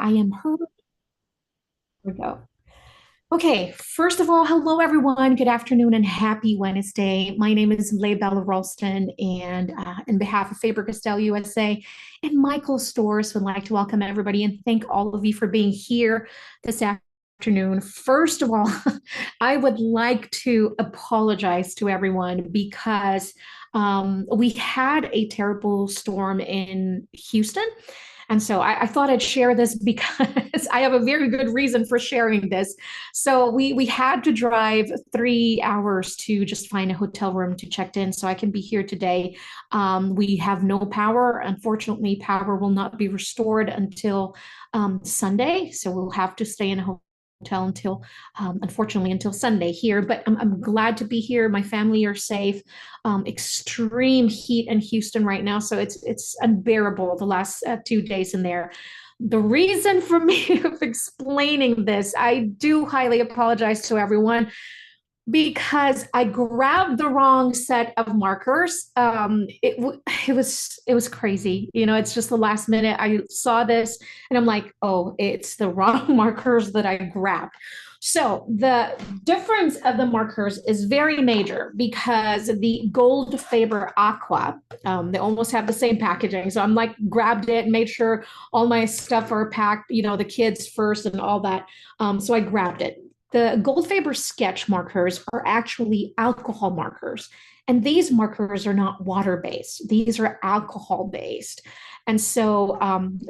I am her. Here we go. Okay, first of all, hello everyone. Good afternoon and happy Wednesday. My name is Bella Ralston, and on behalf of Faber-Castell USA and Michael Stores, would like to welcome everybody and thank all of you for being here this afternoon. First of all, I would like to apologize to everyone because we had a terrible storm in Houston. And so I thought I'd share this because I have a very good reason for sharing this. So we had to drive 3 hours to just find a hotel room to check in so I can be here today. We have no power. Unfortunately, power will not be restored until Sunday. So we'll have to stay in a hotel until unfortunately until Sunday here, but I'm glad to be here. My family are safe. Extreme heat in Houston right now, so it's unbearable the last 2 days in there. The reason for me of explaining this, I do highly apologize to everyone because I grabbed the wrong set of markers. It was crazy. You know, it's just the last minute I saw this and I'm like, oh, it's the wrong markers that I grabbed. So the difference of the markers is very major because the Goldfaber Aqua, they almost have the same packaging. So I'm like, grabbed it and made sure all my stuff are packed, you know, the kids first and all that. So I grabbed it. The Goldfaber sketch markers are actually alcohol markers. And these markers are not water-based. These are alcohol-based. And so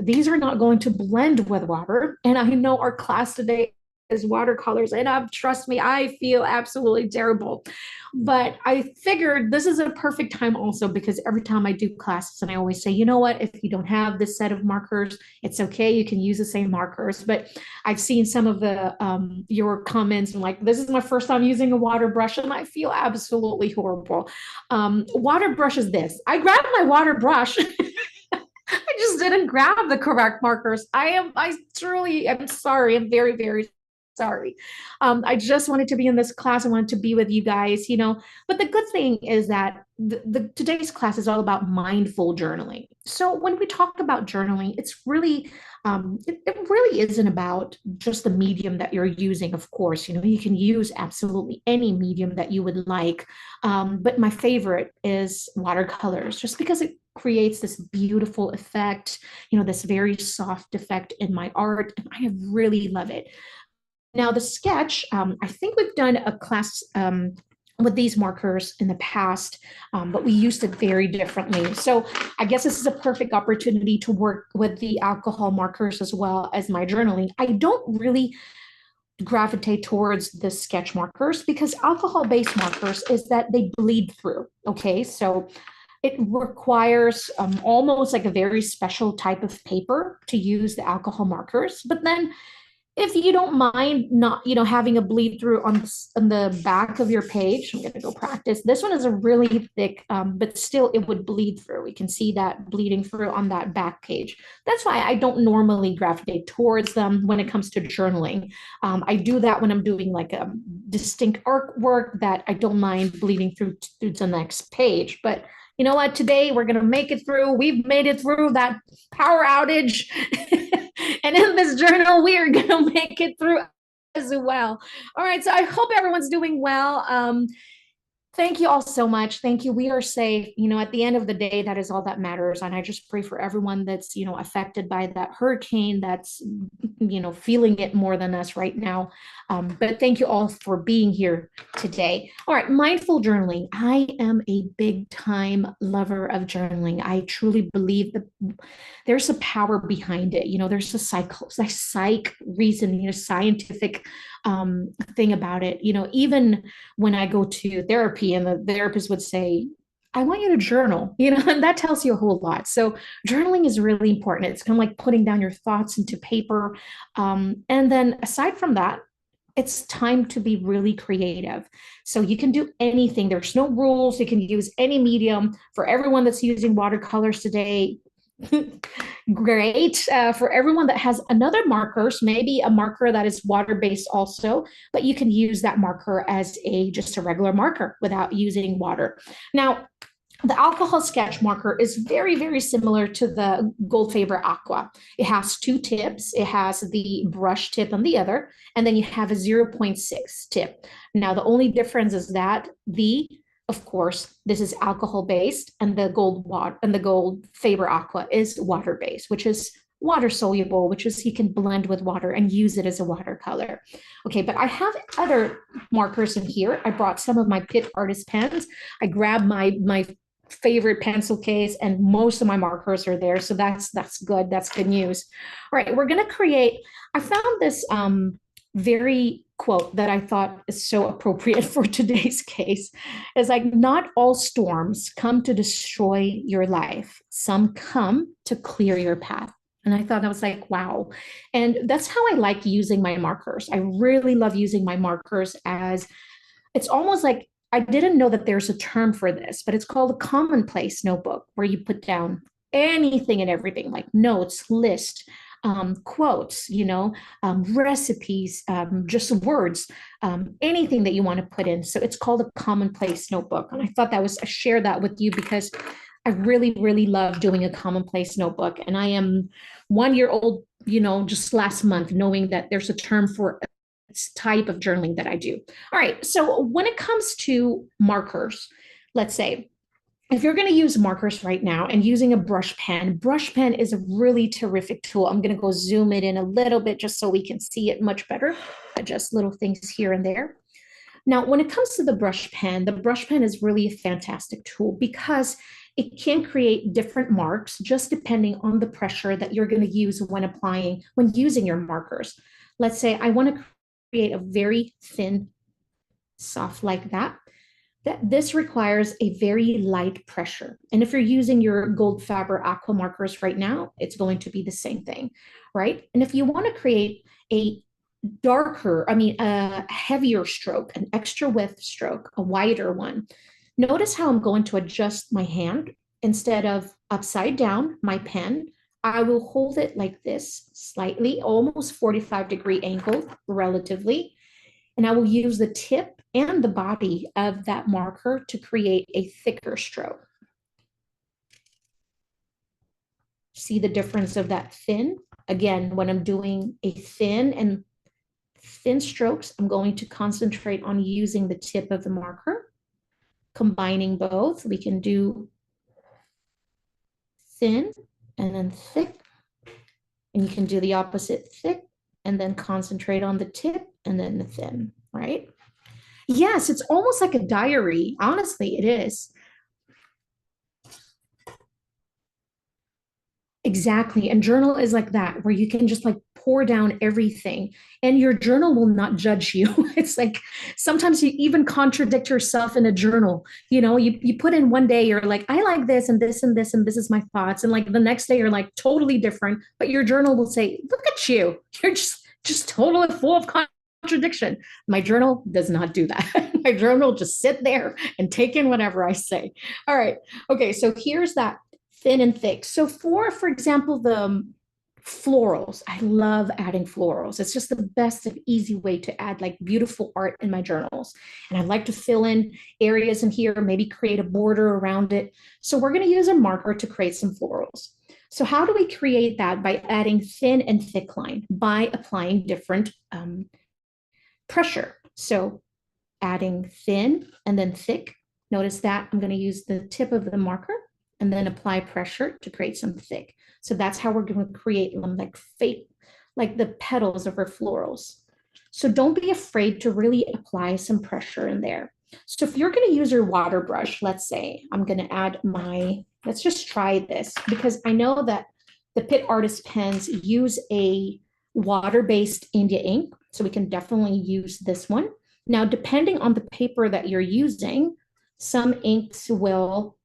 these are not going to blend with water. And I know our class today is watercolors. And trust me, I feel absolutely terrible. But I figured this is a perfect time also because every time I do classes, and I always say, you know what, if you don't have this set of markers, it's okay. You can use the same markers. But I've seen some of the your comments and like, this is my first time using a water brush, and I feel absolutely horrible. Water brush is this. I grabbed my water brush. I just didn't grab the correct markers. I truly am sorry. I'm very, very sorry. I just wanted to be in this class. I wanted to be with you guys, you know. But the good thing is that today's class is all about mindful journaling. So when we talk about journaling, it's really it really isn't about just the medium that you're using. Of course, you know, you can use absolutely any medium that you would like. But my favorite is watercolors, just because it creates this beautiful effect, you know, this very soft effect in my art, and I really love it. Now, the sketch, I think we've done a class with these markers in the past, but we used it very differently. So I guess this is a perfect opportunity to work with the alcohol markers as well as my journaling. I don't really gravitate towards the sketch markers because alcohol-based markers is that they bleed through, okay? So it requires almost like a very special type of paper to use the alcohol markers, but then if you don't mind not, you know, having a bleed through on the back of your page, I'm gonna go practice. This one is a really thick, but still it would bleed through. We can see that bleeding through on that back page. That's why I don't normally gravitate towards them when it comes to journaling. I do that when I'm doing like a distinct artwork that I don't mind bleeding through to the next page. But you know what? Today we're gonna make it through. We've made it through that power outage. And in this journal, we are going to make it through as well. All right. So I hope everyone's doing well. Thank you all so much. Thank you. We are safe. You know, at the end of the day, that is all that matters. And I just pray for everyone that's, you know, affected by that hurricane, that's, you know, feeling it more than us right now. But thank you all for being here today. All right, mindful journaling. I am a big time lover of journaling. I truly believe that there's a power behind it. You know, there's a psych reason, you know, scientific thing about it. You know, even when I go to therapy and the therapist would say, I want you to journal, you know, and that tells you a whole lot. So journaling is really important. It's kind of like putting down your thoughts into paper. And then aside from that, it's time to be really creative. So you can do anything. There's no rules. You can use any medium. For everyone that's using watercolors today, great. For everyone that has another markers, maybe a marker that is water-based also, but you can use that marker as just a regular marker without using water. Now, The alcohol sketch marker is very, very similar to the Goldfaber Aqua. It has two tips. It has the brush tip on the other, and then you have a 0.6 tip. Now, the only difference is that of course, this is alcohol based, and the Goldfaber Aqua is water based, which is water soluble, which is you can blend with water and use it as a watercolor. Okay, but I have other markers in here. I brought some of my PITT artist pens. I grabbed my favorite pencil case, and most of my markers are there. So that's good. That's good news. All right, we're gonna create. I found this very quote that I thought is so appropriate for today's case. Is like, not all storms come to destroy your life. Some come to clear your path. And I thought, I was like, wow. And that's how I like using my markers. I really love using my markers as, it's almost like, I didn't know that there's a term for this, but it's called a commonplace notebook, where you put down anything and everything, like notes, list, quotes, recipes, just words, anything that you want to put in. So it's called a commonplace notebook. And I thought I share that with you because I really, really love doing a commonplace notebook. And I am 1 year old, just last month, knowing that there's a term for type of journaling that I do. All right, so when it comes to markers, let's say, if you're going to use markers right now and using a brush pen is a really terrific tool. I'm going to go zoom it in a little bit just so we can see it much better, adjust little things here and there. Now, when it comes to the brush pen is really a fantastic tool because it can create different marks just depending on the pressure that you're going to use when using your markers. Let's say I want to create a very thin, soft like that. This requires a very light pressure. And if you're using your Goldfaber Aqua markers right now, it's going to be the same thing, right? And if you want to create a heavier stroke, an extra width stroke, a wider one, notice how I'm going to adjust my hand. Instead of upside down, my pen, I will hold it like this, slightly, almost 45-degree angle, relatively. And I will use the tip and the body of that marker to create a thicker stroke. See the difference of that thin? Again, when I'm doing a thin strokes, I'm going to concentrate on using the tip of the marker. Combining both, we can do thin and then thick. And you can do the opposite, thick, and then concentrate on the tip and then the thin, right? Yes, it's almost like a diary. Honestly, it is. Exactly. And journal is like that, where you can just like pour down everything and your journal will not judge you. It's like sometimes you even contradict yourself in a journal. You put in one day, you're like, I like this and this and this, and this is my thoughts. And like the next day, you're like totally different. But your journal will say, look at you. You're just totally full of contradiction. My journal does not do that. My journal just sit there and take in whatever I say. All right. Okay. So here's that thin and thick. So for example, the florals, I love adding florals. It's just the best and easy way to add like beautiful art in my journals. And I like to fill in areas in here, maybe create a border around it. So we're going to use a marker to create some florals. So how do we create that? By adding thin and thick line, by applying different pressure. So adding thin and then thick. Notice that I'm going to use the tip of the marker and then apply pressure to create some thick. So that's how we're going to create them like the petals of our florals. So don't be afraid to really apply some pressure in there. So if you're going to use your water brush, let's say I'm going to add let's just try this because I know that the PITT artist pens use a water-based India ink. So we can definitely use this one. Now, depending on the paper that you're using, some inks will,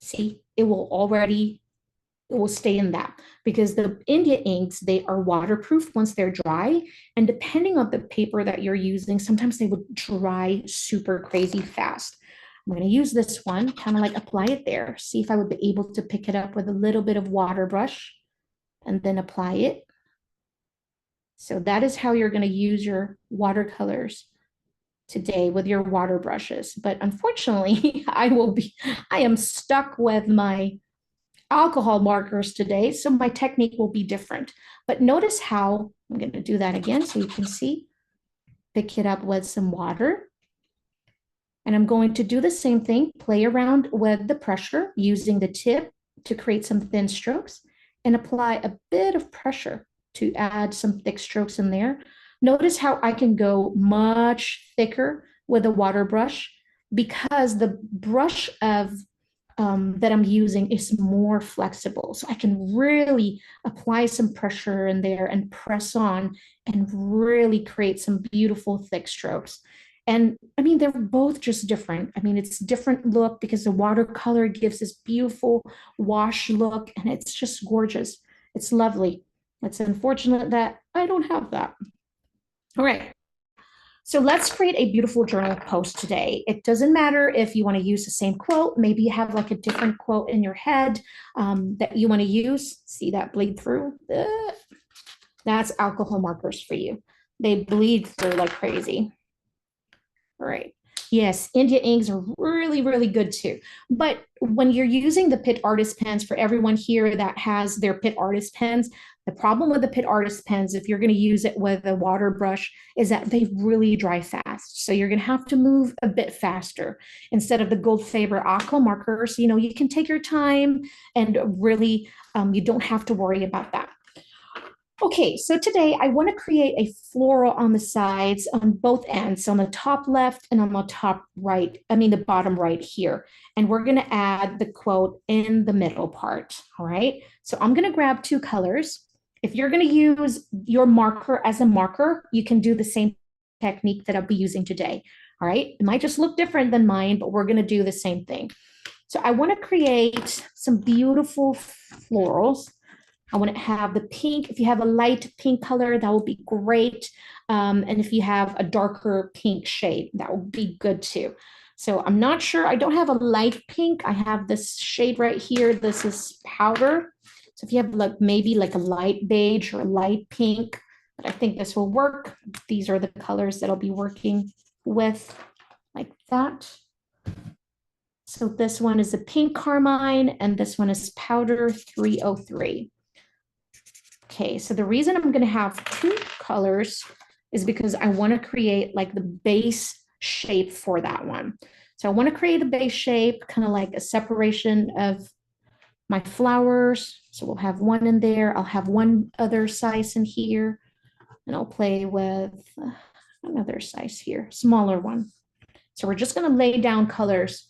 see, it will stay in that because the India inks, they are waterproof once they're dry. And depending on the paper that you're using, sometimes they would dry super crazy fast. I'm going to use this one, kind of like apply it there. See if I would be able to pick it up with a little bit of water brush and then apply it. So that is how you're going to use your watercolors today with your water brushes, but unfortunately I am stuck with my alcohol markers today, so my technique will be different. But notice how I'm going to do that again so you can see. Pick it up with some water. And I'm going to do the same thing, play around with the pressure using the tip to create some thin strokes and apply a bit of pressure to add some thick strokes in there. Notice how I can go much thicker with a water brush because the brush of that I'm using is more flexible. So I can really apply some pressure in there and press on and really create some beautiful thick strokes. And I mean, they're both just different. I mean, it's different look because the watercolor gives this beautiful wash look and it's just gorgeous. It's lovely. It's unfortunate that I don't have that. All right. So let's create a beautiful journal post today. It doesn't matter if you want to use the same quote. Maybe you have like a different quote in your head that you want to use. See that bleed through? That's alcohol markers for you. They bleed through like crazy. All right. Yes, India inks are really, really good too. But when you're using the PITT artist pens, for everyone here that has their PITT artist pens, the problem with the PITT artist pens, if you're going to use it with a water brush, is that they really dry fast. So you're going to have to move a bit faster. Instead of the Goldfaber Aqua markers, you know, you can take your time and really, you don't have to worry about that. Okay, so today I want to create a floral on the sides on both ends, on the top left and on the top right, I mean the bottom right here. And we're going to add the quote in the middle part, all right? So I'm going to grab two colors. If you're going to use your marker as a marker, you can do the same technique that I'll be using today, all right? It might just look different than mine, but we're going to do the same thing. So I want to create some beautiful florals. I want to have the pink. If you have a light pink color, that will be great. And if you have a darker pink shade, that would be good too. So I'm not sure. I don't have a light pink. I have this shade right here. This is powder. So if you have like maybe like a light beige or a light pink, but I think this will work. These are the colors that I'll be working with like that. So this one is a pink carmine and this one is powder 303. Okay, so the reason I'm going to have two colors is because I want to create like the base shape for that one. So I want to create a base shape, kind of like a separation of my flowers. So we'll have one in there. I'll have one other size in here, and I'll play with another size here, smaller one. So we're just going to lay down colors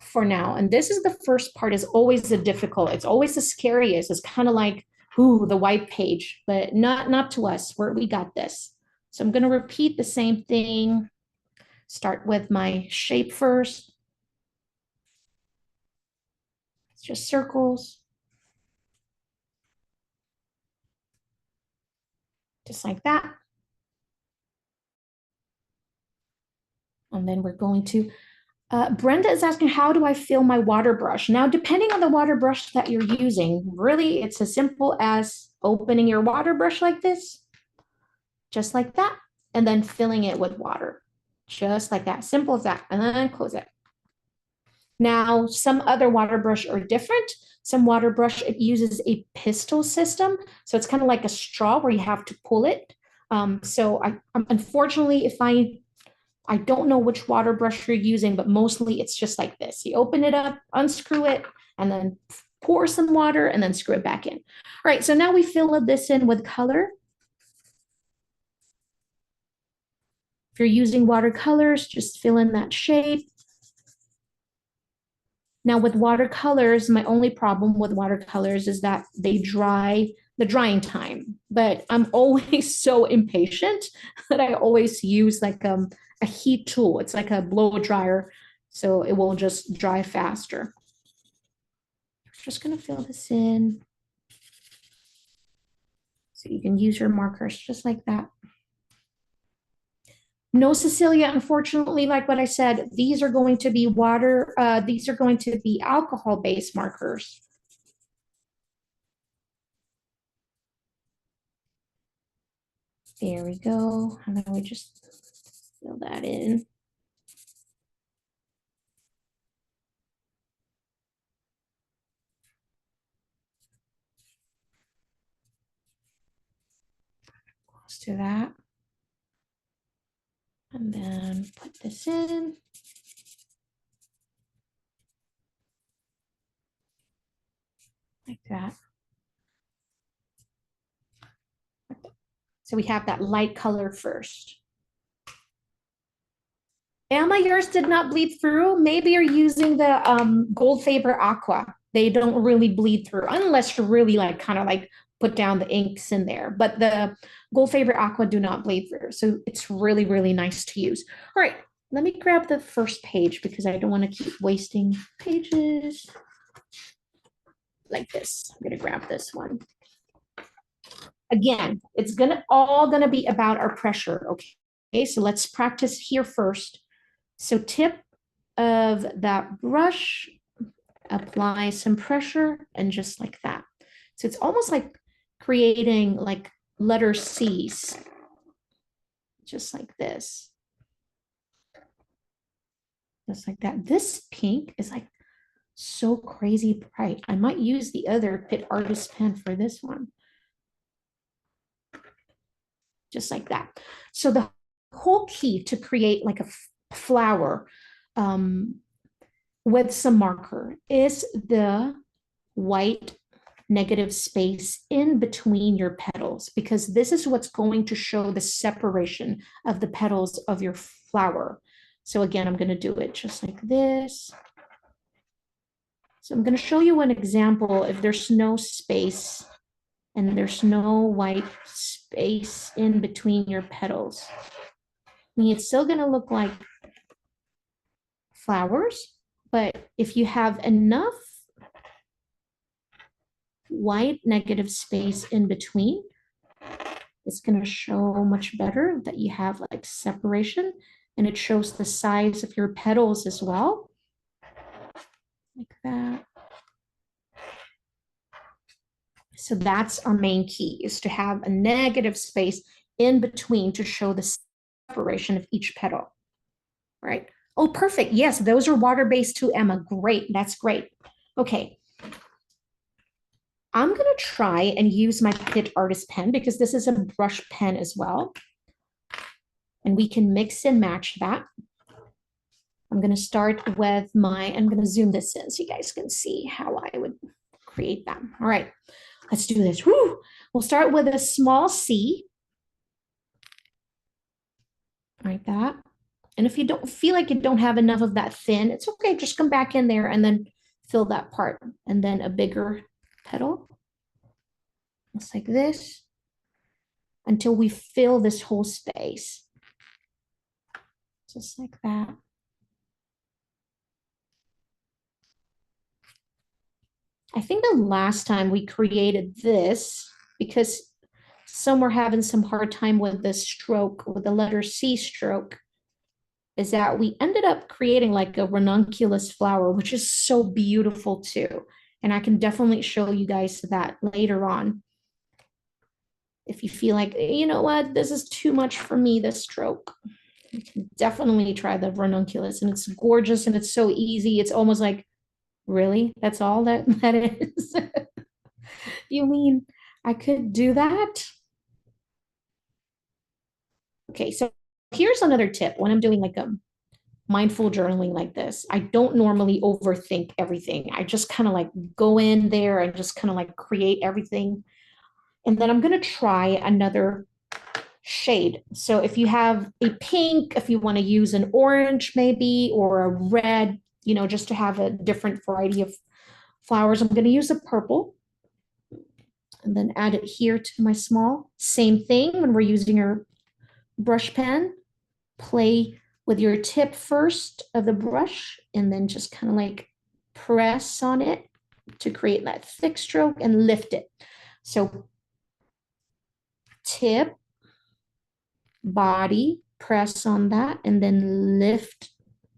for now. And this is the first part, is always the difficult. It's always the scariest. It's kind of like, ooh, the white page, but not to us. We got this. So I'm going to repeat the same thing. Start with my shape first. It's just circles. Just like that. And then we're going to, Brenda is asking, how do I fill my water brush? Now, depending on the water brush that you're using, really, it's as simple as opening your water brush like this, just like that, and then filling it with water, just like that, simple as that, and then close it. Now, some other water brush are different. Some water brush, it uses a pistol system, so it's kind of like a straw where you have to pull it. So unfortunately, if I don't know which water brush you're using, but mostly it's just like this. You open it up, unscrew it, and then pour some water and then screw it back in. All right, so now we fill this in with color. If you're using watercolors, just fill in that shape. Now with watercolors, my only problem with watercolors is that they dry, the drying time, but I'm always so impatient that I always use like a heat tool. It's like a blow dryer, so it will just dry faster. Just gonna fill this in. So you can use your markers just like that. No, Cecilia, unfortunately, like what I said, these are going to be these are going to be alcohol-based markers. There we go. And then we just Fill that in. Let's do that. And then put this in. Like that. So we have that light color first. Emma, yours did not bleed through. Maybe you're using the Goldfaber Aqua. They don't really bleed through unless you really like kind of like put down the inks in there. But the Goldfaber Aqua do not bleed through. So it's really, really nice to use. All right, let me grab the first page because I don't want to keep wasting pages. Like this. I'm going to grab this one. Again, it's all gonna be about our pressure. Okay, so let's practice here first. So tip of that brush, apply some pressure, and just like that. So it's almost like creating like letter C's, just like this. Just like that. This pink is like so crazy bright. I might use the other PITT artist pen for this one. Just like that. So the whole key to create like a flower with some marker is the white negative space in between your petals, because this is what's going to show the separation of the petals of your flower. So again, I'm going to do it just like this. So I'm going to show you an example. If there's no space and there's no white space in between your petals, I mean, it's still going to look like flowers, but if you have enough white negative space in between, it's going to show much better that you have like separation, and it shows the size of your petals as well, like that. So that's our main key, is to have a negative space in between to show the separation of each petal, right? Oh, perfect. Yes, those are water-based too, Emma. Great. That's great. Okay. I'm going to try and use my PITT artist pen because this is a brush pen as well. And we can mix and match that. I'm going to start with I'm going to zoom this in so you guys can see how I would create them. All right, let's do this. Woo! We'll start with a small C. Like that. And if you don't feel like you don't have enough of that thin, it's okay. Just come back in there and then fill that part. And then a bigger petal. Just like this. Until we fill this whole space. Just like that. I think the last time we created this, because some were having some hard time with the stroke, with the letter C stroke, is that we ended up creating like a ranunculus flower, which is so beautiful too. And I can definitely show you guys that later on. If you feel like, you know what, this is too much for me, this stroke, you can definitely try the ranunculus, and it's gorgeous and it's so easy. It's almost like, really? That's all that is? You mean I could do that? Okay, so here's another tip. When I'm doing like a mindful journaling like this, I don't normally overthink everything. I just kind of like go in there and just kind of like create everything. And then I'm going to try another shade. So if you have a pink, if you want to use an orange maybe, or a red, you know, just to have a different variety of flowers, I'm going to use a purple and then add it here to my small. Same thing when we're using your brush pen, play with your tip first of the brush and then just kind of like press on it to create that thick stroke and lift it. So tip, body, press on that, and then lift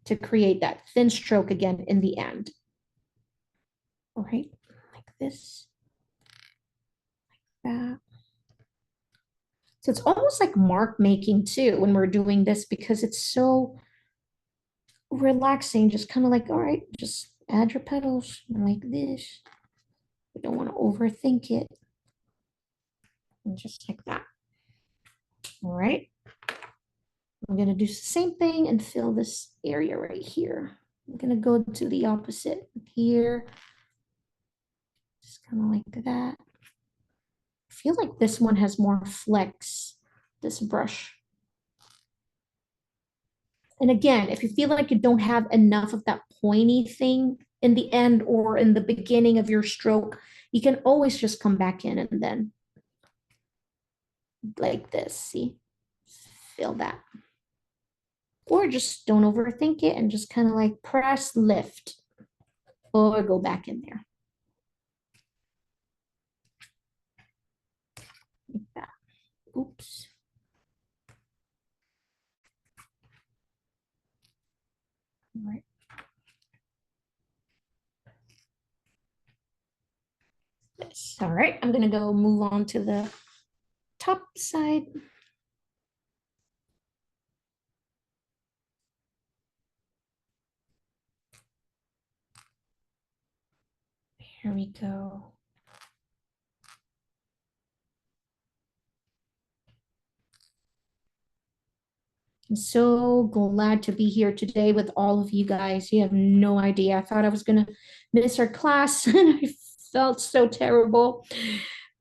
to create that thin stroke again in the end. All right, like this, like that. So it's almost like mark making too when we're doing this because it's so relaxing, just kind of like, all right, just add your petals like this. We don't want to overthink it. And just like that. All right. I'm going to do the same thing and fill this area right here. I'm going to go to the opposite here. Just kind of like that. I feel like this one has more flex, this brush. And again, if you feel like you don't have enough of that pointy thing in the end or in the beginning of your stroke, you can always just come back in and then like this, see? Feel that. Or just don't overthink it and just kind of like press lift or go back in there. Like that. Oops. All right. This. All right, I'm gonna go move on to the top side. Here we go. I'm so glad to be here today with all of you guys. You have no idea. I thought I was going to miss our class and I felt so terrible.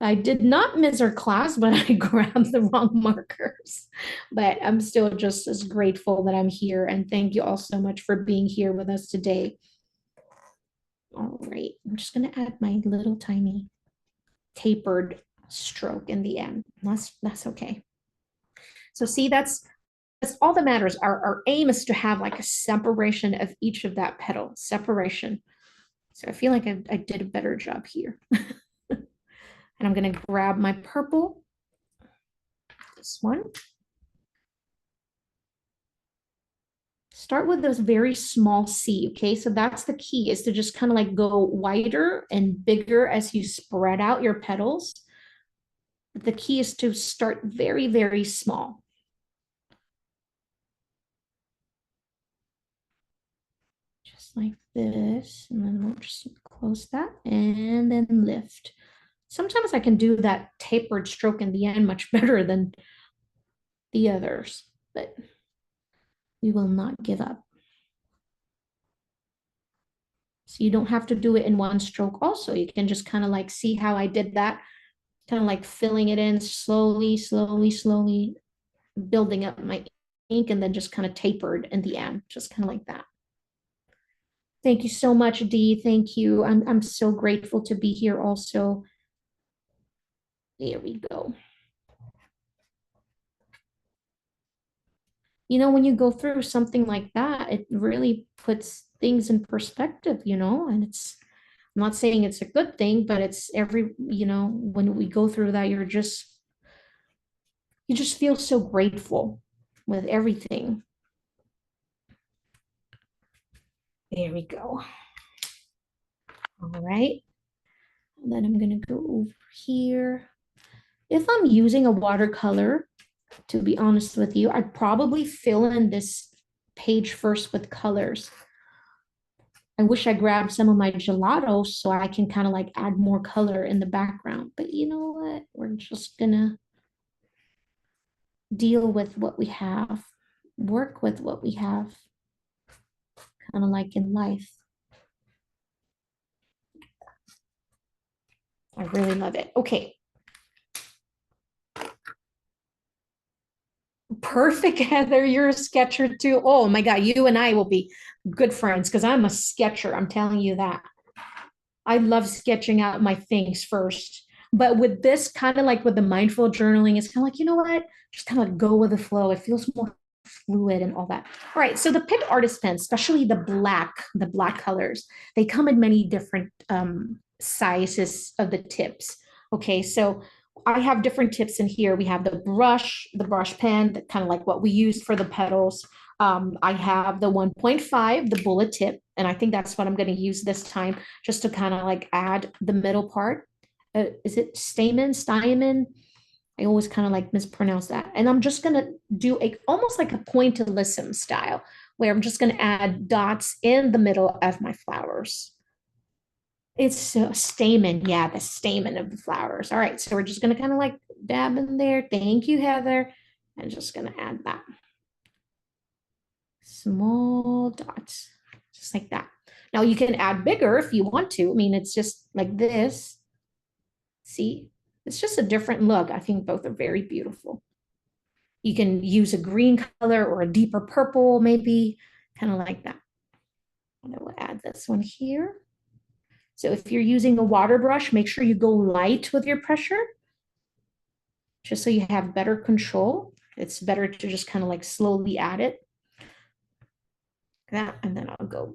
I did not miss our class, but I grabbed the wrong markers. But I'm still just as grateful that I'm here. And thank you all so much for being here with us today. All right, I'm just going to add my little tiny tapered stroke in the end. That's okay. So see, that's all that matters. Our aim is to have like a separation of each of that petal, separation. So I feel like I did a better job here. And I'm going to grab my purple, this one. Start with this very small C, okay? So that's the key, is to just kind of like go wider and bigger as you spread out your petals. But the key is to start very, very small. Just like this, and then we'll just close that and then lift. Sometimes I can do that tapered stroke in the end much better than the others, but we will not give up. So you don't have to do it in one stroke also. You can just kind of like see how I did that, kind of like filling it in slowly, slowly, slowly, building up my ink and then just kind of tapered in the end, just kind of like that. Thank you so much, Dee. Thank you. I'm so grateful to be here also. There we go. You know, when you go through something like that, it really puts things in perspective, you know, and I'm not saying it's a good thing, but it's you know, when we go through that, you just feel so grateful with everything. There we go. All right. And then I'm going to go over here. If I'm using a watercolor, to be honest with you, I'd probably fill in this page first with colors. I wish I grabbed some of my gelato so I can kind of like add more color in the background. But you know what? We're just gonna deal with what we have, work with what we have, kind of like in life. I really love it. Okay. Perfect, Heather. You're a sketcher too. Oh my God, you and I will be good friends because I'm a sketcher. I'm telling you that. I love sketching out my things first. But with this, kind of like with the mindful journaling, it's kind of like, you know what? Just kind of go with the flow. It feels more fluid and all that. All right. So the PITT artist pens, especially the black colors, they come in many different sizes of the tips. Okay. So I have different tips in here. We have the brush pen, that kind of like what we used for the petals. I have the 1.5, the bullet tip, and I think that's what I'm going to use this time, just to kind of like add the middle part. Is it stamen? I always kind of like mispronounce that. And I'm just gonna do a almost like a pointillism style, where I'm just gonna add dots in the middle of my flowers. It's a stamen, yeah, the stamen of the flowers. All right, so we're just gonna kind of like dab in there. Thank you, Heather. I'm just gonna add that. Small dots, just like that. Now you can add bigger if you want to. I mean, it's just like this. See, it's just a different look. I think both are very beautiful. You can use a green color or a deeper purple, maybe, kind of like that. And I will add this one here. So if you're using a water brush, make sure you go light with your pressure, just so you have better control. It's better to just kind of like slowly add it. That, and then I'll go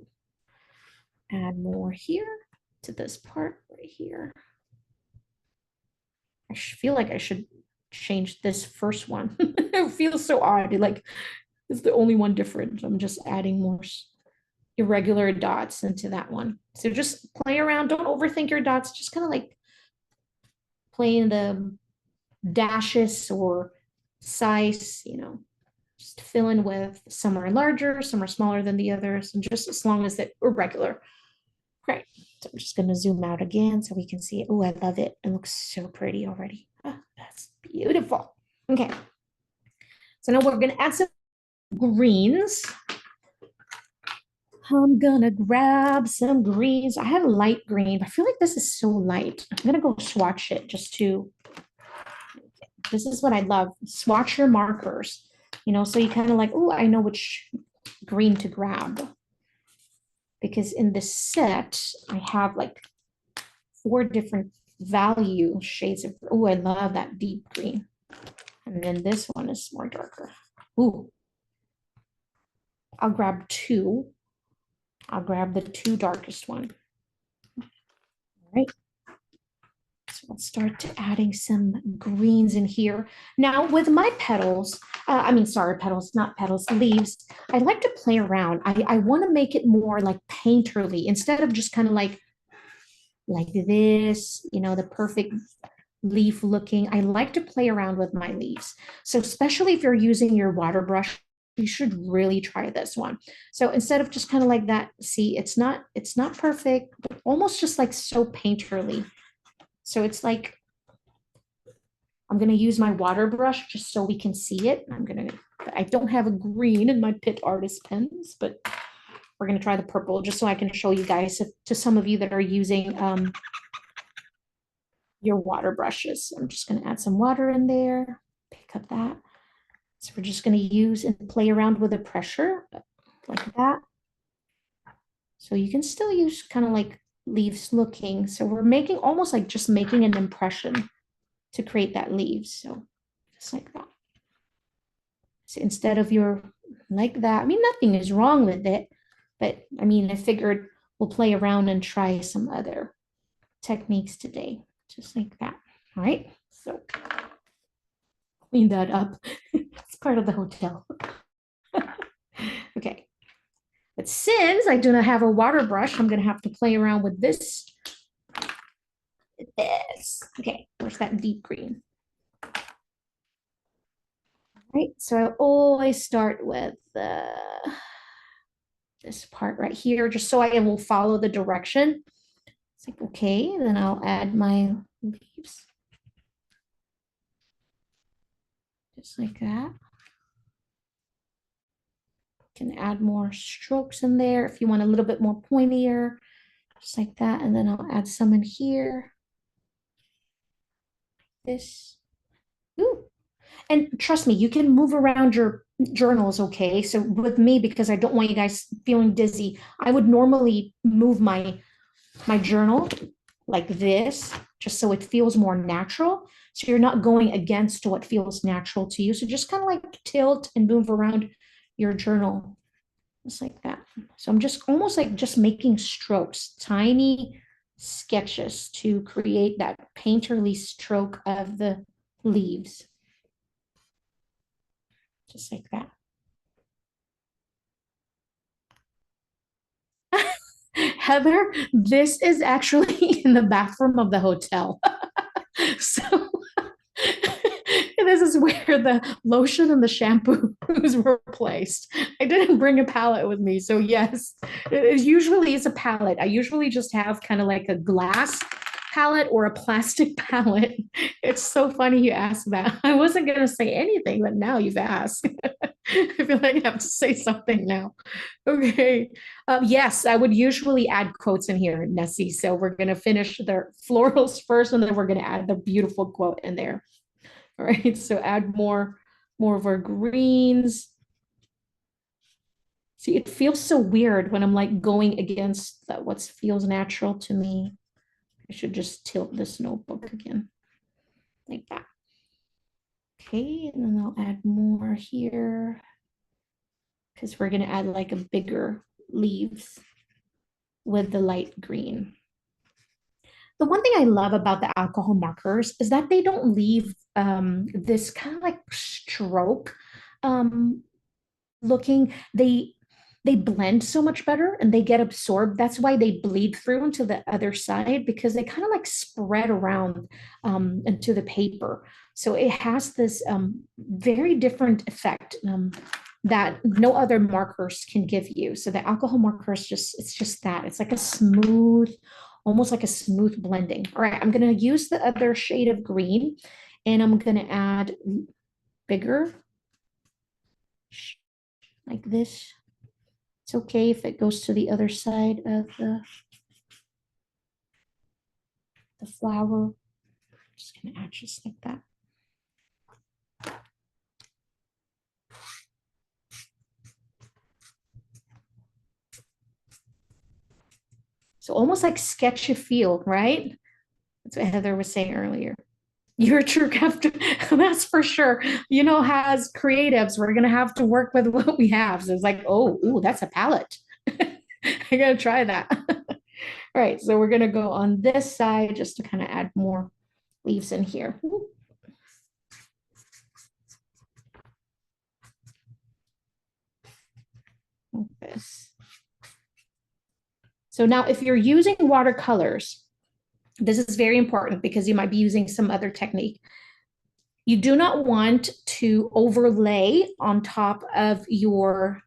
add more here to this part right here. I feel like I should change this first one. It feels so odd. Like it's the only one different. I'm just adding more irregular dots into that one. So just play around. Don't overthink your dots. Just kind of like play in the dashes or size, you know, just fill in with some are larger, some are smaller than the others, and just as long as they're regular. Great. So I'm just going to zoom out again so we can see it. Oh, I love it. It looks so pretty already. Oh, that's beautiful. Okay. So now we're going to add some greens. I'm gonna grab some greens. I have a light green, but I feel like this is so light. I'm gonna go swatch it just to, this is what I love. Swatch your markers, you know, so you kind of like, oh, I know which green to grab. Because in this set, I have like 4 different value shades of, oh, I love that deep green. And then this one is more darker. Ooh. I'll grab 2. I'll grab the 2 darkest one. All right. So let's start adding some greens in here. Now with my petals, petals, not petals, leaves, I like to play around. I want to make it more like painterly instead of just kind of like this, you know, the perfect leaf looking. I like to play around with my leaves. So especially if you're using your water brush, you should really try this one. So instead of just kind of like that, see, it's not perfect, but almost just like so painterly. So it's like, I'm going to use my water brush just so we can see it. I don't have a green in my PITT artist pens, but we're going to try the purple just so I can show you guys, to some of you that are using your water brushes. I'm just going to add some water in there, pick up that. So we're just going to use and play around with the pressure like that. So you can still use kind of like leaves looking. So we're making almost like just making an impression to create that leaves. So just like that. So instead of your like that, I mean, nothing is wrong with it, but I mean, I figured we'll play around and try some other techniques today, just like that. All right. So clean that up. It's part of the hotel. Okay. But since I do not have a water brush, I'm going to have to play around with this. Okay, where's that deep green? All right, so I always start with this part right here, just so I will follow the direction. It's like, okay, then I'll add my leaves. Just like that. Can add more strokes in there if you want a little bit more pointier, just like that. And then I'll add some in here. This. Ooh. And trust me, you can move around your journals, okay? So with me, because I don't want you guys feeling dizzy, I would normally move my journal like this, just so it feels more natural. So you're not going against what feels natural to you. So just kind of like tilt and move around your journal, just like that. So I'm just almost like just making strokes, tiny sketches to create that painterly stroke of the leaves. Just like that. Heather, this is actually in the bathroom of the hotel. So this is where the lotion and the shampoos were placed. I didn't bring a palette with me. So yes, it usually is a palette. I usually just have kind of like a glass palette or a plastic palette. It's so funny you asked that. I wasn't going to say anything, but now you've asked. I feel like I have to say something now. Okay. Yes, I would usually add quotes in here, Nessie. So we're going to finish the florals first, and then we're going to add the beautiful quote in there. All right. So add more of our greens. See, it feels so weird when I'm like going against what feels natural to me. I should just tilt this notebook again, like that. Okay, and then I'll add more here because we're gonna add like a bigger leaves with the light green. The one thing I love about the alcohol markers is that they don't leave this kind of like stroke looking. They blend so much better and they get absorbed. That's why they bleed through into the other side, because they kind of like spread around into the paper. So it has this very different effect that no other markers can give you. So the alcohol markers it's just that. It's like a smooth, almost like a smooth blending. All right, I'm gonna use the other shade of green and I'm gonna add bigger, like this. It's okay if it goes to the other side of the flower. I'm just gonna add just like that. So almost like sketch a feel, right? That's what Heather was saying earlier. You're a true crafter, that's for sure. You know, as creatives, we're gonna have to work with what we have. So it's like, oh, ooh, that's a palette. I gotta try that. All right, so we're gonna go on this side just to kind of add more leaves in here. Like this. So now if you're using watercolors, this is very important because you might be using some other technique. You do not want to overlay on top of your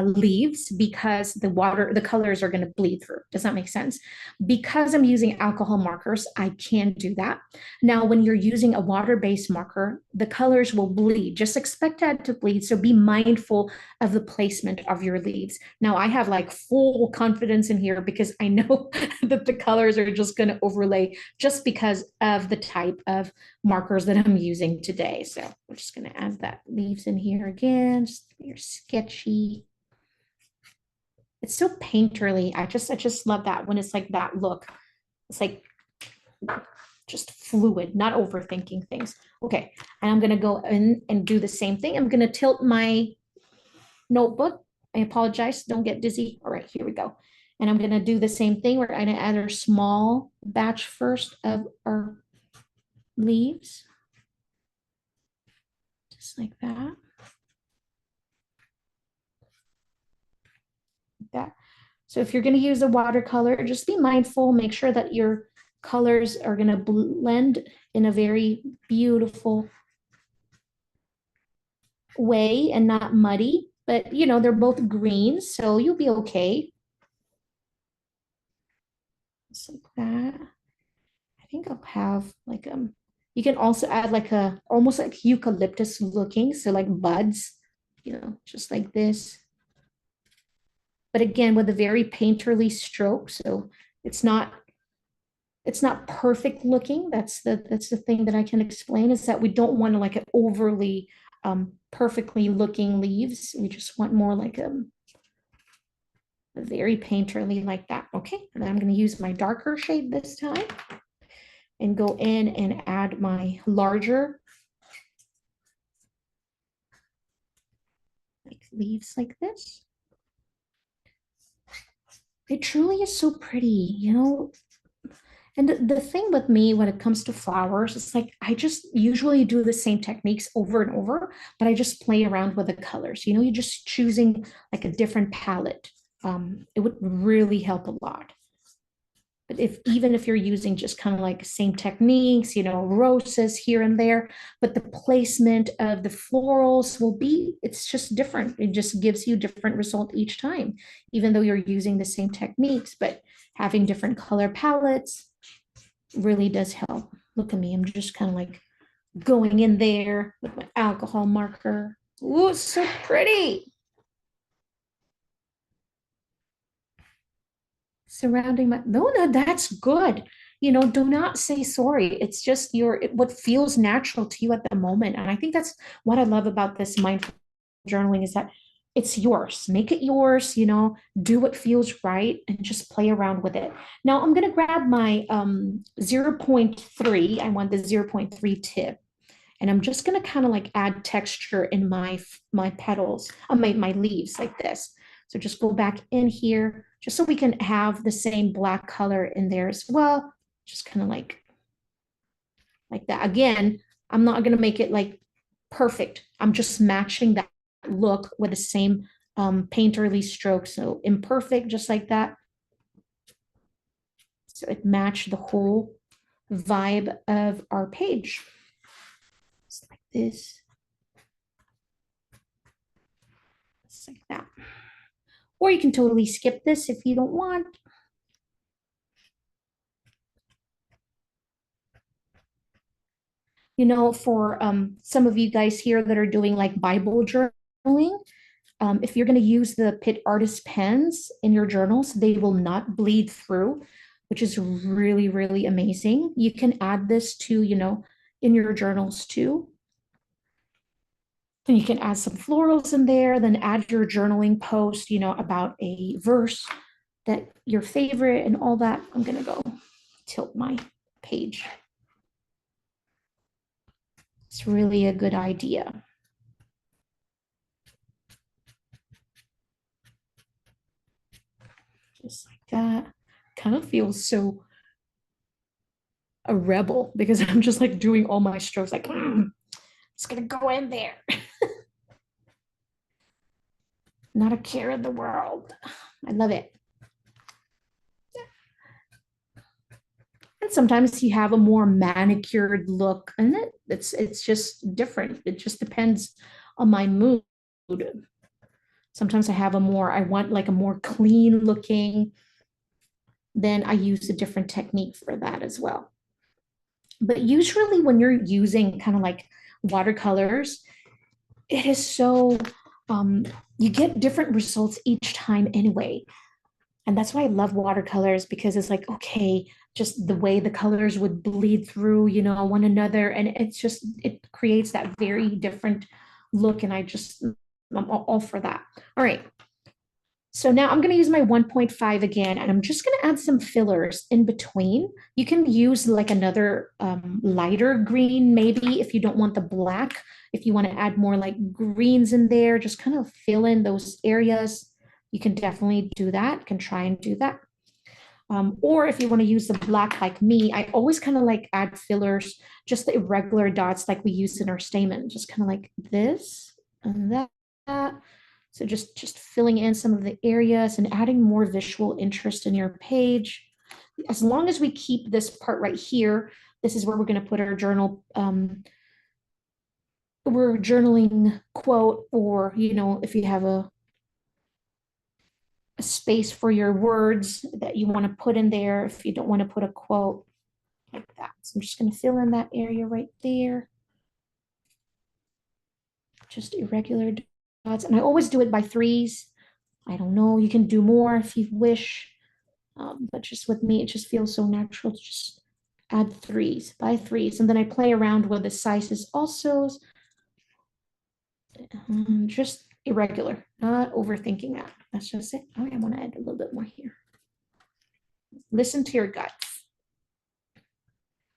leaves because the colors are going to bleed through. Does that make sense? Because I'm using alcohol markers, I can do that. Now, when you're using a water-based marker, the colors will bleed. Just expect that to bleed. So be mindful of the placement of your leaves. Now, I have like full confidence in here because I know that the colors are just going to overlay just because of the type of markers that I'm using today. So we're just going to add that leaves in here again, just your sketchy. It's so painterly. I just love that when it's like that look. It's like just fluid, not overthinking things. Okay, and I'm gonna go in and do the same thing. I'm gonna tilt my notebook. I apologize, don't get dizzy. All right, here we go. And I'm gonna do the same thing. We're gonna add a small batch first of our leaves. Just like that. That. So if you're going to use a watercolor, just be mindful, make sure that your colors are going to blend in a very beautiful way and not muddy, but you know, they're both green, so you'll be okay. Just like that. I think I'll have like you can also add like a almost like eucalyptus looking, so like buds, you know, just like this. But again, with a very painterly stroke, so it's not perfect looking. That's the thing that I can explain, is that we don't want to like an overly perfectly looking leaves. We just want more like a very painterly like that. Okay, and then I'm going to use my darker shade this time and go in and add my larger like leaves like this. It truly is so pretty, you know. And the thing with me when it comes to flowers, it's like I just usually do the same techniques over and over, but I just play around with the colors. You know, you're just choosing like a different palette. It would really help a lot. But even if you're using just kind of like same techniques, roses here and there, but the placement of the florals it's just different. It just gives you different result each time, even though you're using the same techniques, but having different color palettes really does help. Look at me, I'm just kind of like going in there with my alcohol marker. Ooh, it's so pretty. Surrounding no, that's good. Do not say sorry. It's just what feels natural to you at the moment. And I think that's what I love about this mindful journaling is that it's yours. Make it yours, do what feels right and just play around with it. Now I'm going to grab my 0.3. I want the 0.3 tip. And I'm just going to kind of like add texture in my petals, my leaves like this. So just go back in here, just so we can have the same black color in there as well. Just kind of like that. Again, I'm not going to make it like perfect. I'm just matching that look with the same painterly stroke. So imperfect, just like that. So it matched the whole vibe of our page. Just like this. Just like that. Or you can totally skip this if you don't want. For some of you guys here that are doing like Bible journaling, if you're going to use the PITT artist pens in your journals, they will not bleed through, which is really, really amazing. You can add this to, in your journals too. And you can add some florals in there, then add your journaling post, about a verse that your favorite and all that. I'm going to go tilt my page. It's really a good idea. Just like that. Kind of feels so a rebel because I'm just like doing all my strokes like, it's going to go in there. Not a care in the world. I love it. And sometimes you have a more manicured look, and it's just different. It just depends on my mood. Sometimes I want like a more clean looking, then I use a different technique for that as well. But usually when you're using kind of like watercolors, it is so, you get different results each time anyway. And that's why I love watercolors, because it's like, okay, just the way the colors would bleed through, one another. And it creates that very different look. And I'm all for that. All right. So now I'm going to use my 1.5 again, and I'm just going to add some fillers in between. You can use like another lighter green, maybe, if you don't want the black. If you want to add more like greens in there, just kind of fill in those areas. You can definitely do that. You can try and do that. Or if you want to use the black like me, I always kind of like add fillers, just the irregular dots like we use in our stamen, just kind of like this and that. So just filling in some of the areas and adding more visual interest in your page. As long as we keep this part right here, this is where we're going to put our journal. We're journaling quote, or, if you have a space for your words that you want to put in there, if you don't want to put a quote like that. So I'm just going to fill in that area right there. Just irregular dots. And I always do it by threes. I don't know, you can do more if you wish. But just with me, it just feels so natural to just add threes by threes. And then I play around with the sizes also. Just irregular, not overthinking that. That's just it. Oh, I want to add a little bit more here. Listen to your guts.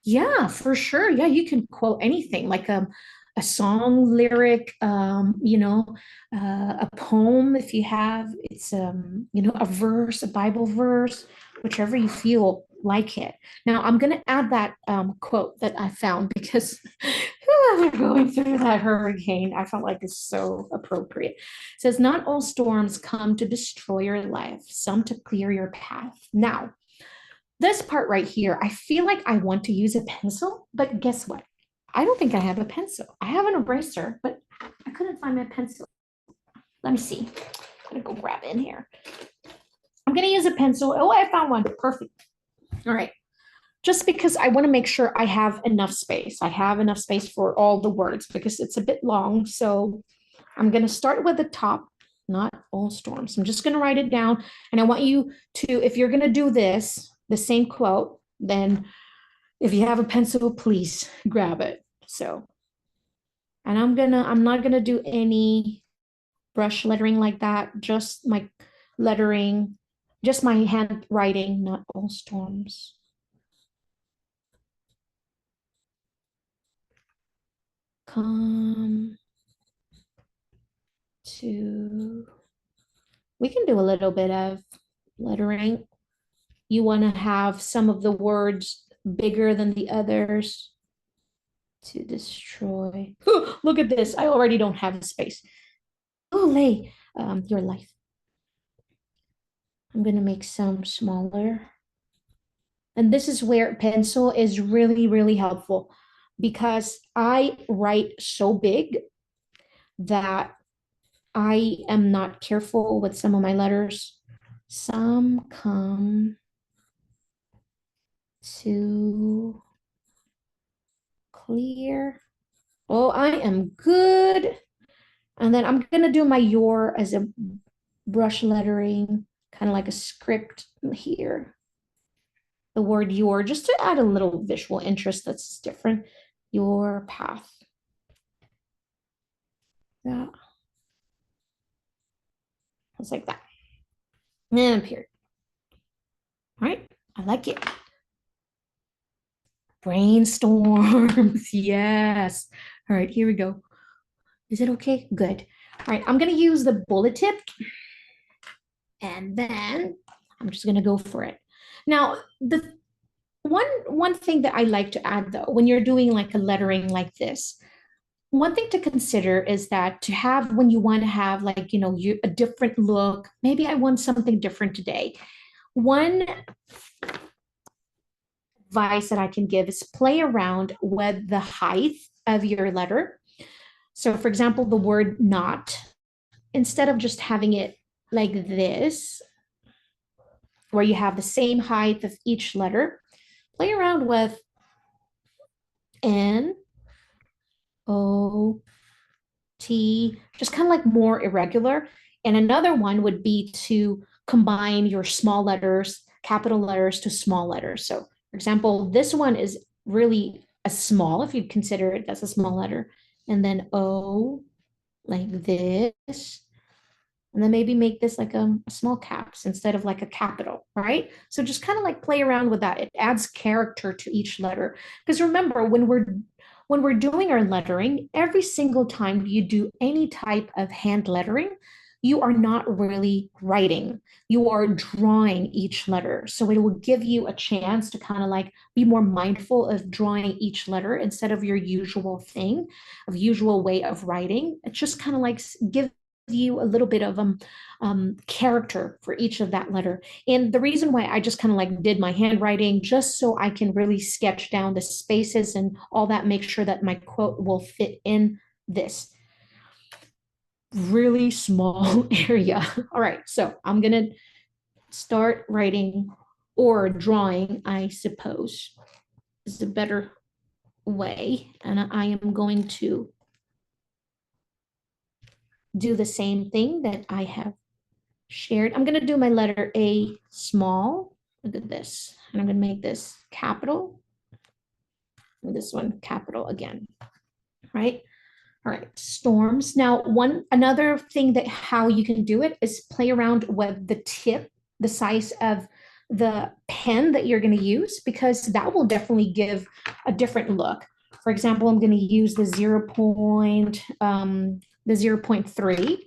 Yeah, for sure. Yeah, you can quote anything like a song lyric, a poem if you have, it's, a verse, a Bible verse, whichever you feel like it. Now I'm going to add that quote that I found because we're going through that hurricane. I felt like it's so appropriate. It says, not all storms come to destroy your life, some to clear your path. Now, This part right here, I feel like I want to use a pencil, but guess what? I don't think I have a pencil. I have an eraser, but I couldn't find my pencil. Let me see. I'm gonna go grab it in here. I'm gonna use a pencil. Oh, I found one. Perfect. All right. Just because I want to make sure I have enough space. I have enough space for all the words because it's a bit long. So I'm going to start with the top, not all storms. I'm just going to write it down. And I want you to, if you're going to do this, the same quote, then if you have a pencil, please grab it. So, and I'm not going to do any brush lettering like that, just my lettering, just my handwriting, not all storms. Come to, we can do a little bit of lettering. You want to have some of the words bigger than the others. To destroy. Look at this. I already don't have space. Lay your life. I'm going to make some smaller. And this is where pencil is really, really helpful because I write so big that I am not careful with some of my letters. Some come to clear. Oh, I am good. And then I'm going to do my your as a brush lettering, kind of like a script here. The word your, just to add a little visual interest that's different. Your path. Yeah. It's like that. And up here. All right. I like it. Brainstorms. Yes. All right, here we go. Is it okay? Good. All right, I'm going to use the bullet tip. And then I'm just going to go for it. Now, the one thing that I like to add though, when you're doing like a lettering like this, one thing to consider is that to have when you want to have like, you know, a different look, maybe I want something different today. One advice that I can give is play around with the height of your letter. So for example, the word not, instead of just having it like this, where you have the same height of each letter, play around with N, O, T, just kind of like more irregular. And another one would be to combine your small letters, capital letters to small letters. So for example, this one is really a small, if you consider it as a small letter, and then O like this, and then maybe make this like a small caps instead of like a capital, right? So just kind of like play around with that. It adds character to each letter. Because remember, when we're doing our lettering, every single time you do any type of hand lettering, you are not really writing. You are drawing each letter. So it will give you a chance to kind of like be more mindful of drawing each letter instead of your usual thing, of usual way of writing. It just kind of like give you a little bit of character for each of that letter. And the reason why I just kind of like did my handwriting, just so I can really sketch down the spaces and all that, make sure that my quote will fit in this really small area. All right, so I'm gonna start writing or drawing, I suppose, is a better way. And I am going to do the same thing that I have shared. I'm going to do my letter A small. Look at this. And I'm going to make this capital. And this one capital again, right? All right, storms. Now, another thing that how you can do it is play around with the tip, the size of the pen that you're going to use, because that will definitely give a different look. For example, I'm going to use the 0.3.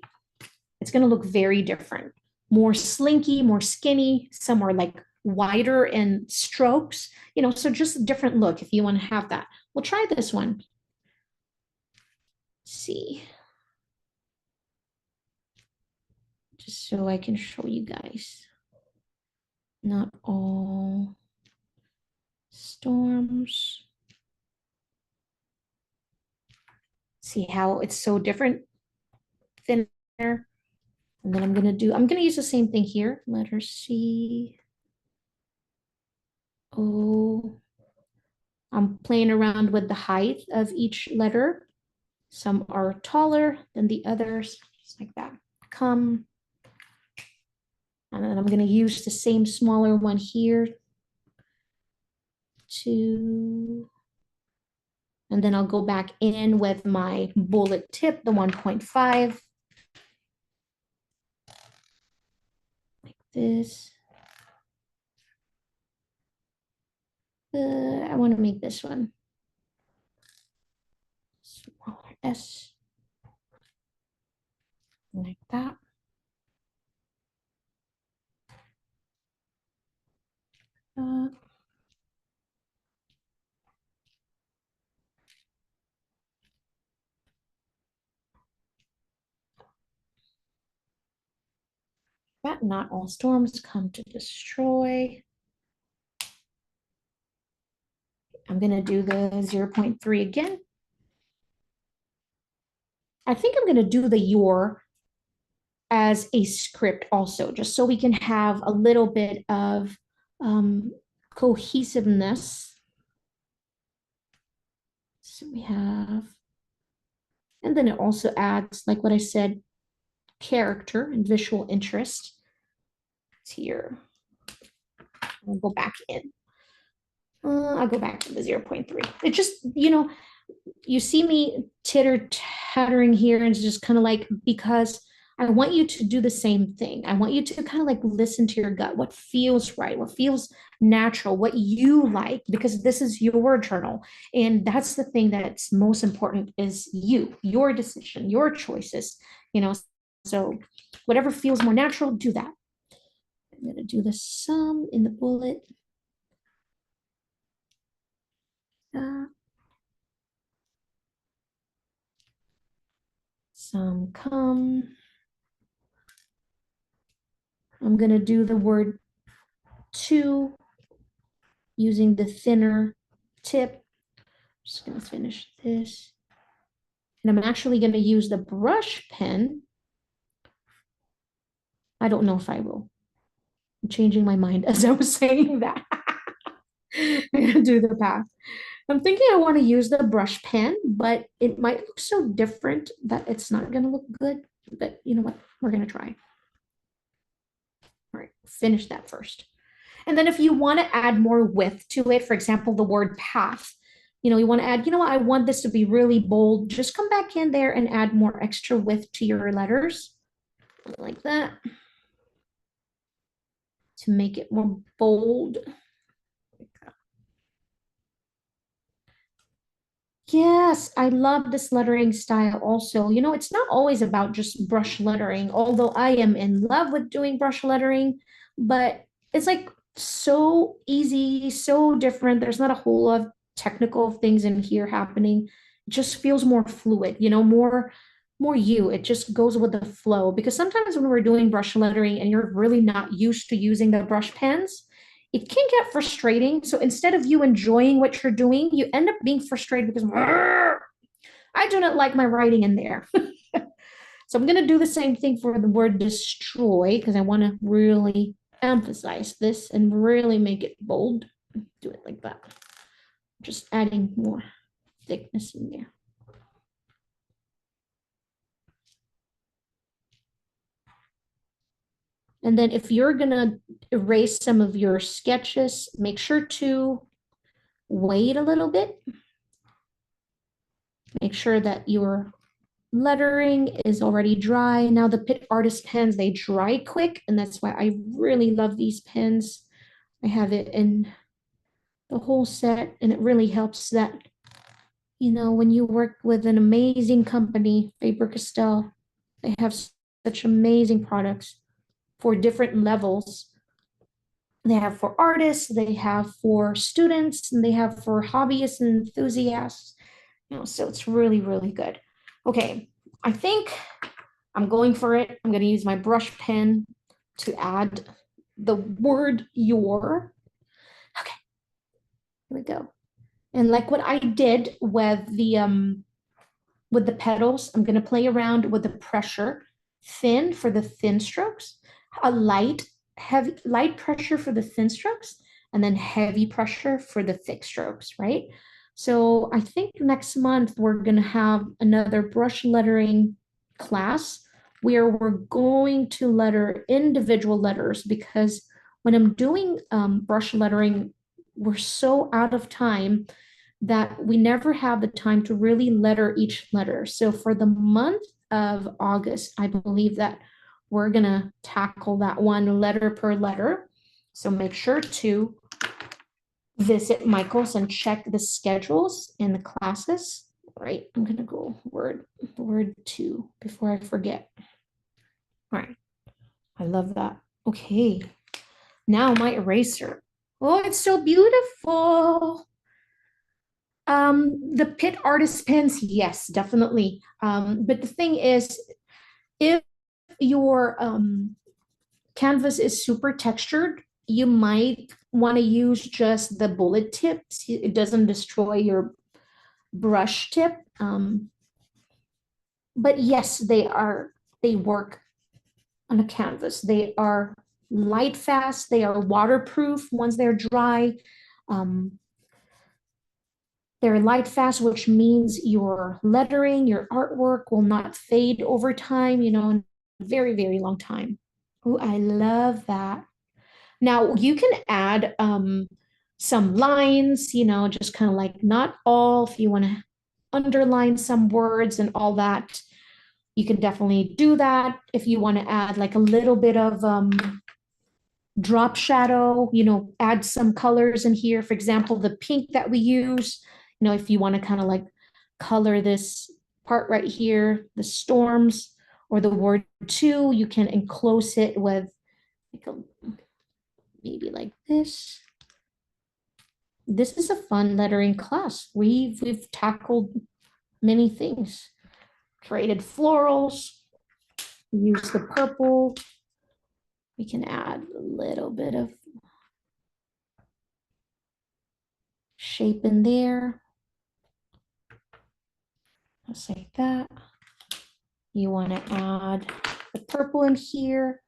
It's going to look very different, more slinky, more skinny. Some are like wider in strokes, you know, so just a different look if you want to have that. We'll try this one. See, just so I can show you guys. Not all Storms. See how it's so different, thinner. And then I'm gonna use the same thing here. Letter C, O. I'm playing around with the height of each letter. Some are taller than the others, just like that. Come. And then I'm gonna use the same smaller one here to, and then I'll go back in with my bullet tip, the 1.5. Like this. I want to make this one smaller, S, like that. But not all storms come to destroy. I'm going to do the 0.3 again. I think I'm going to do the your as a script also, just so we can have a little bit of cohesiveness. So we have, and then it also adds, like what I said, character and visual interest. It's here. I'll go back in. I'll go back to the 0.3. It just, you see me titter-tattering here, and it's just kind of like, because I want you to do the same thing. I want you to kind of like listen to your gut, what feels right, what feels natural, what you like, because this is your journal. And that's the thing that's most important, is you, your decision, your choices, so whatever feels more natural, do that. I'm going to do the sum in the bullet. Some come. I'm going to do the word to using the thinner tip. I'm just going to finish this. And I'm actually going to use the brush pen. I don't know if I will. I'm changing my mind as I was saying that. I'm going to do the path. I'm thinking I want to use the brush pen, but it might look so different that it's not going to look good. But you know what? We're going to try. All right, finish that first. And then if you want to add more width to it, for example, the word path, you want to add, I want this to be really bold. Just come back in there and add more extra width to your letters, like that, to make it more bold. Yes, I love this lettering style also. It's not always about just brush lettering, although I am in love with doing brush lettering, but it's like so easy, so different. There's not a whole lot of technical things in here happening. It just feels more fluid, more you. It just goes with the flow, because sometimes when we're doing brush lettering and you're really not used to using the brush pens, it can get frustrating. So instead of you enjoying what you're doing, you end up being frustrated because I do not like my writing in there. So I'm going to do the same thing for the word destroy, because I want to really emphasize this and really make it bold. Do it like that. Just adding more thickness in there. And then if you're going to erase some of your sketches, make sure to wait a little bit. Make sure that your lettering is already dry. Now the PITT Artist pens, they dry quick, and that's why I really love these pens. I have it in the whole set, and it really helps that, when you work with an amazing company, Faber-Castell, they have such amazing products for different levels. They have for artists, they have for students, and they have for hobbyists and enthusiasts. So it's really, really good. Okay, I think I'm going for it. I'm going to use my brush pen to add the word your. Okay. Here we go. And like what I did with the petals, I'm gonna play around with the pressure, thin for the thin strokes, a light pressure for the thin strokes, and then heavy pressure for the thick strokes, right? So I think next month we're gonna have another brush lettering class where we're going to letter individual letters, because when I'm doing brush lettering, we're so out of time that we never have the time to really letter each letter. So for the month of August, I believe that we're gonna tackle that one letter per letter. So make sure to visit Michael's and check the schedules in the classes. All right, I'm gonna go word 2 before I forget. All right, I love that. Okay, now my eraser. Oh, it's so beautiful. The PITT artist pens, yes, definitely. But the thing is, if your canvas is super textured, you might want to use just the bullet tips. It doesn't destroy your brush tip. But yes, they work on a canvas. They are light fast, they are waterproof once they're dry. They're light fast, which means your lettering, your artwork will not fade over time, in a very, very long time. Oh, I love that. Now you can add some lines, just kind of like not all, if you want to underline some words and all that, you can definitely do that. If you want to add like a little bit of drop shadow, add some colors in here. For example, the pink that we use, if you want to kind of like color this part right here, the storms or the word two, you can enclose it with like maybe like this. This is a fun lettering class. We've tackled many things, created florals, use the purple. We can add a little bit of shape in there. Just like that. You want to add the purple in here.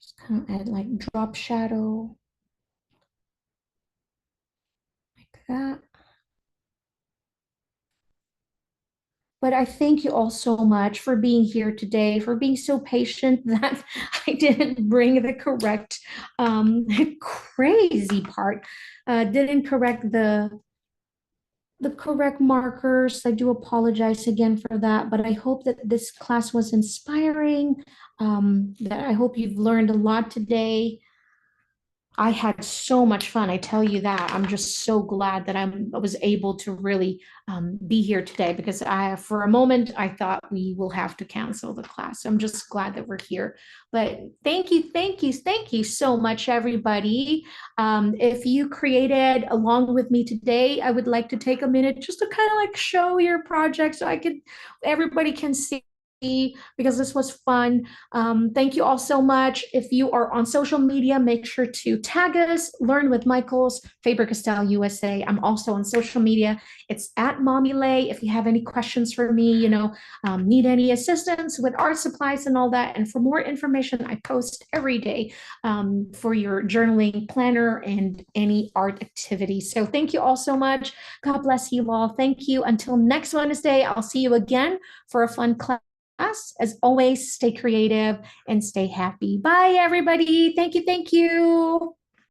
Just kind of add like drop shadow. Like that. But I thank you all so much for being here today, for being so patient that I didn't bring the correct, crazy part, didn't correct the correct markers. I do apologize again for that, but I hope that this class was inspiring, that I hope you've learned a lot today. I had so much fun, I tell you that. I'm just so glad that I was able to really be here today, because for a moment, I thought we will have to cancel the class. I'm just glad that we're here. But thank you so much, everybody. If you created along with me today, I would like to take a minute just to kind of like show your project so everybody can see, because this was fun. Thank you all so much. If you are on social media, make sure to tag us, Learn with Michaels, Faber-Castell USA. I'm also on social media. It's at Mommy Lay. If you have any questions for me, need any assistance with art supplies and all that. And for more information, I post every day for your journaling planner and any art activity. So thank you all so much. God bless you all. Thank you. Until next Wednesday, I'll see you again for a fun class. As always, stay creative and stay happy. Bye, everybody. Thank you.